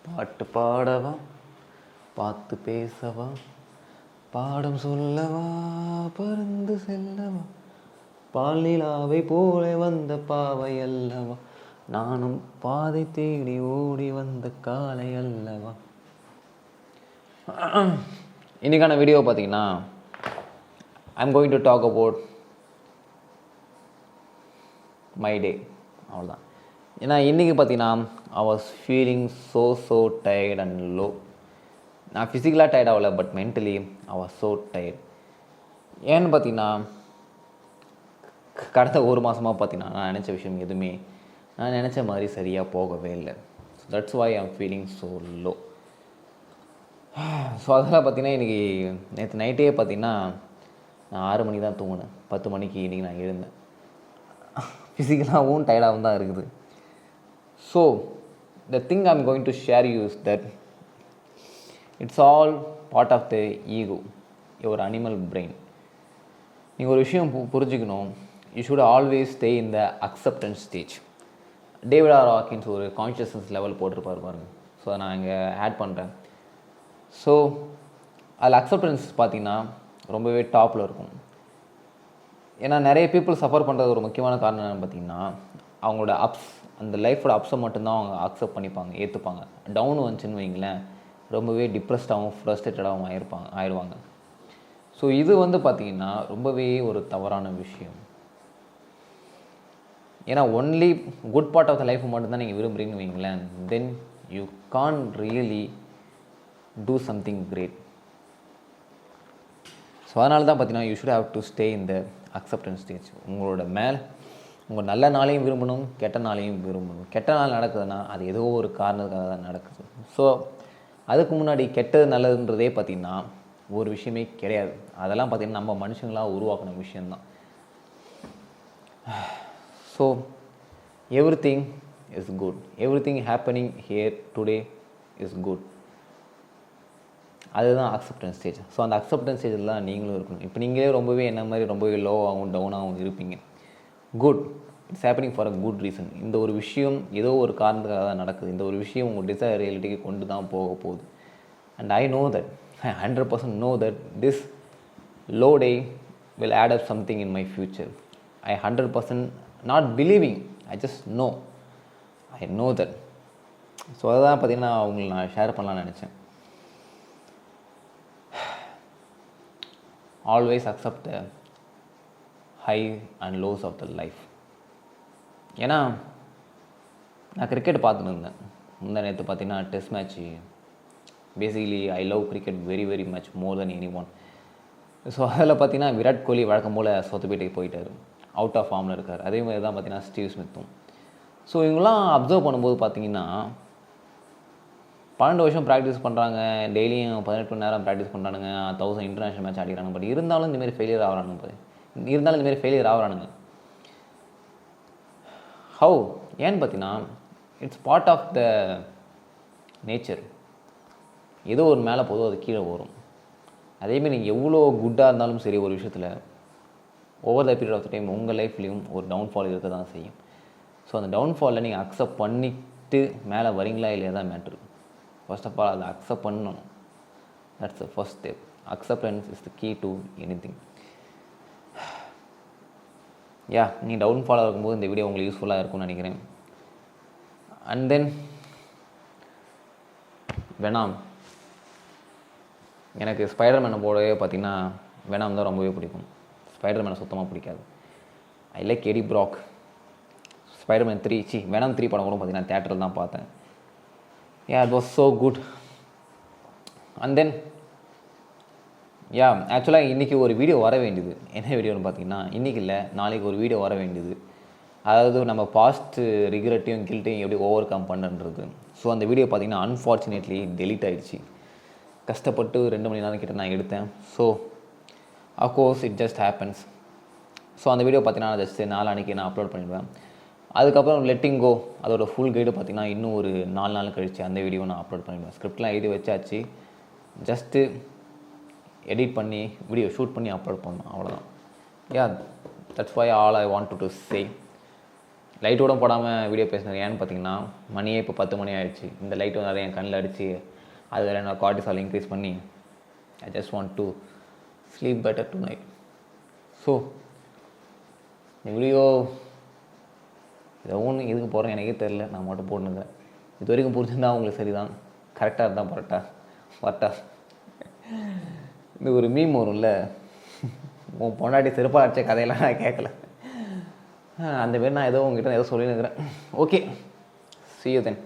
பாட்டு பாடவா, பார்த்து பேசவா, பாடம் சொல்லவா, பறந்து செல்லவா, பாலிலாவை போல வந்த பாவை அல்லவா, நானும் பாதை தேடி ஓடி வந்த காலை அல்லவா. இன்றைக்கான வீடியோ பார்த்தீங்கன்னா I'm going to talk about my day. அவ்வளோதான். ஏன்னா இன்றைக்கி பார்த்தீங்கன்னா I was feeling so tired and low. நான் ஃபிசிக்கலாக டயர்ட் ஆகலை, but mentally I was so tired. ஏன்னு பார்த்தீங்கன்னா கடந்த ஒரு மாதமாக பார்த்தீங்கன்னா நான் நினச்ச விஷயம் எதுவுமே நான் நினச்ச மாதிரி சரியாக போகவே இல்லை. So that's why I'm feeling so low. So அதெல்லாம் பார்த்தீங்கன்னா இன்றைக்கி நேற்று நைட்டே பார்த்தீங்கன்னா நான் 6 மணிக்கு தான் தூங்கினேன். 10 மணிக்கு இன்றைக்கி நான் எழுந்தேன். ஃபிசிக்கலாகவும் டயர்டாகவும் தான் இருக்குது. So the thing I'm going to share you is that it's all part of the ego, your animal brain. நீங்கள் ஒரு விஷயம் புரிஞ்சுக்கணும். you should always stay in the acceptance stage. David R Hawkins ஒரு கான்ஷியஸ்னஸ் லெவல் போட்டிருப்பார் பாருங்க. So அதை நான் இங்கே ஆட் பண்ணுறேன். ஸோ அதில் அக்செப்டன்ஸ் பார்த்திங்கன்னா ரொம்பவே டாப்பில் இருக்கும். ஏன்னா நிறைய பீப்புள் சஃபர் பண்ணுறது ஒரு முக்கியமான காரணம் என்னென்னு பார்த்தீங்கன்னா அவங்களோட அப்ஸ், அந்த லைஃபோட அப்ஸை மட்டும்தான் அவங்க அக்செப்ட் பண்ணிப்பாங்க, ஏற்றுப்பாங்க. டவுன் வந்துச்சுன்னு வைங்களேன், ரொம்பவே டிப்ரெஸ்டாகவும் ஃப்ரஸ்ட்ரேட்டடாகவும் ஆயிடுவாங்க. ஸோ இது பார்த்திங்கன்னா ரொம்பவே ஒரு தவறான விஷயம். ஏன்னா only good part of the life மட்டும்தான் நீங்கள் விரும்புகிறீங்கன்னு வைங்களேன், then you can really do something great. So அதனால தான் பார்த்தீங்கன்னா you should have to stay in the acceptance stage. உங்களோட உங்கள் நல்ல நாளையும் விரும்பணும், கெட்ட நாளையும் விரும்பணும். கெட்ட நாள் நடக்குதுன்னா அது ஏதோ ஒரு காரணத்துக்காக தான் நடக்குது. ஸோ அதுக்கு முன்னாடி கெட்டது நல்லதுன்றதே பார்த்திங்கன்னா ஒரு விஷயமே கிடையாது. அதெல்லாம் பார்த்திங்கன்னா நம்ம மனுஷங்களாக உருவாக்கின விஷயந்தான். So everything is good, everything happening here today is good. அதுதான் அக்செப்டன்ஸ் ஸ்டேஜ். ஸோ அந்த அக்செப்டன்ஸ் ஸ்டேஜில் தான் நீங்களும் இருக்கணும். இப்போ நீங்களே ரொம்பவே என்ன மாதிரி ரொம்பவே லோவாகவும் டவுனாகவும் இருப்பீங்க. Good, it's happening for a good reason. இந்த ஒரு விஷயம் ஏதோ ஒரு காரணத்துக்காக தான் நடக்குது. இந்த ஒரு விஷயம் உங்கள் டிசைர் ரியாலிட்டிக்கு கொண்டு தான் போக போகுது. And I know that, I 100% know that this low day will add up something in my future. I 100% not believing, I just know, I know that. So அதை தான் பார்த்திங்கன்னா அவங்களுக்கு நான் ஷேர் பண்ணலான்னு நினச்சேன். Always accept the high and lows of the life. ஏன்னா நான் cricket பார்த்துட்டு இருந்தேன் நேற்று பார்த்தீங்கன்னா test match. Basically I love cricket very very much, more then any one. So அதில் பார்த்தீங்கன்னா விராட் கோலி வழக்கம் போல் சொத்துப்பேட்டைக்கு போயிட்டார், அவுட் ஆஃப் ஃபார்மில் இருக்கார். அதே மாதிரி தான் பார்த்தீங்கன்னா ஸ்டீவ் ஸ்மித்தும். ஸோ இவங்களாம் அப்சர்வ் பண்ணும்போது பார்த்தீங்கன்னா 12 வருஷம் ப்ராக்டிஸ் பண்ணுறாங்க, டெய்லியும் 18 மணி நேரம் ப்ராக்டிஸ் பண்ணுறானுங்க, 1000 இன்டர்நேஷ்னல் மேட்ச் ஆடிக்கிறாங்க. பட் இருந்தாலும் இந்தமாரி ஃபெயிலியர் ஆகிறானுங்க. ஹவு ஏன்னு பார்த்தீங்கன்னா it's part of the nature. ஏதோ ஒரு மேலே போதும், அது கீழே வரும். அதேமாரி நீங்கள் எவ்வளோ குட்டாக இருந்தாலும் சரி, ஒரு விஷயத்தில் over the period of the time உங்கள் லைஃப்லேயும் ஒரு டவுன்ஃபால் இருக்க தான் செய்யும். ஸோ அந்த டவுன்ஃபாலில் நீங்கள் அக்செப்ட் பண்ணிவிட்டு மேலே வரீங்களா இல்லையா தான் மேட்ரு. ஃபர்ஸ்ட் ஆஃப் ஆல் அதை அக்செப்ட் பண்ணணும். That's the first step. Acceptance is the key to anything. நீ டவுன்ஃபாலாக இருக்கும்போது இந்த வீடியோ உங்களுக்கு யூஸ்ஃபுல்லாக இருக்கும்னு நினைக்கிறேன். அண்ட் தென் வெனாம், எனக்கு ஸ்பைடர்மேனை போடவே பார்த்திங்கன்னா வெனாம் தான் ரொம்பவே பிடிக்கும். ஸ்பைடர்மேனை சுத்தமாக பிடிக்காது. I like Eddie Brock. Spiderman 3 Venom 3 படம் கூட பார்த்திங்கன்னா தேட்டரில் தான் பார்த்தேன். it was so good. And then ஆக்சுவலாக இன்றைக்கி ஒரு வீடியோ வர வேண்டியது. என்ன வீடியோன்னு பார்த்தீங்கன்னா, இன்றைக்கி இல்லை நாளைக்கு ஒரு வீடியோ வர வேண்டியது. அதாவது நம்ம பாஸ்ட் ரிக்ரெட்டையும் கில்ட்டையும் எப்படி ஓவர் கம் பண்ணுறது. ஸோ அந்த வீடியோ பார்த்திங்கன்னா அன்ஃபார்ச்சுனேட்லி டெலீட் ஆகிடுச்சு. கஷ்டப்பட்டு 2 மணி நேரம் கிட்ட நான் எடுத்தேன். So of course it just happens. So அந்த வீடியோ பார்த்தீங்கன்னா ஜஸ்ட் நாளைக்கு நான் அப்லோட் பண்ணிடுவேன். அதுக்கப்புறம் லெட்டிங் கோ அதோட ஃபுல் கைடு பார்த்திங்கன்னா இன்னும் ஒரு 4 நாள் கழிச்சு அந்த வீடியோ நான் அப்லோட் பண்ணிடுவேன். ஸ்கிரிப்ட்லாம் எழுதி வச்சாச்சு, ஜஸ்ட்டு எடிட் பண்ணி வீடியோ ஷூட் பண்ணி அப்லோட் பண்ணணும், அவ்வளோதான். That's why all I want to say. லைட்டோட போடாமல் வீடியோ பேசினது ஏன்னு பார்த்தீங்கன்னா மணியே இப்போ 10 மணி ஆயிடுச்சு. இந்த லைட்டு நிறைய என் கண்ணில் அடித்து அது வேறு நான் கார்டிசால் இன்க்ரீஸ் பண்ணி I just want to sleep better to night. So இந்த வீடியோ இதை ஒன்று எதுக்கு போகிறேன் எனக்கே தெரில, நான் மட்டும் போட்டுருந்தேன். இது வரைக்கும் புரிஞ்சுருந்தா அவங்களுக்கு சரிதான், கரெக்டாக இருந்தால் பரட்டா. இந்த ஒரு மீம் வரும்ல, உன் பொண்டாட்டி செருப்பாக அடித்த கதையெல்லாம் நான் கேட்கல, அந்த மாரி நான் ஏதோ உங்ககிட்ட ஏதோ சொல்லியிருக்கிறேன். Okay, see you then.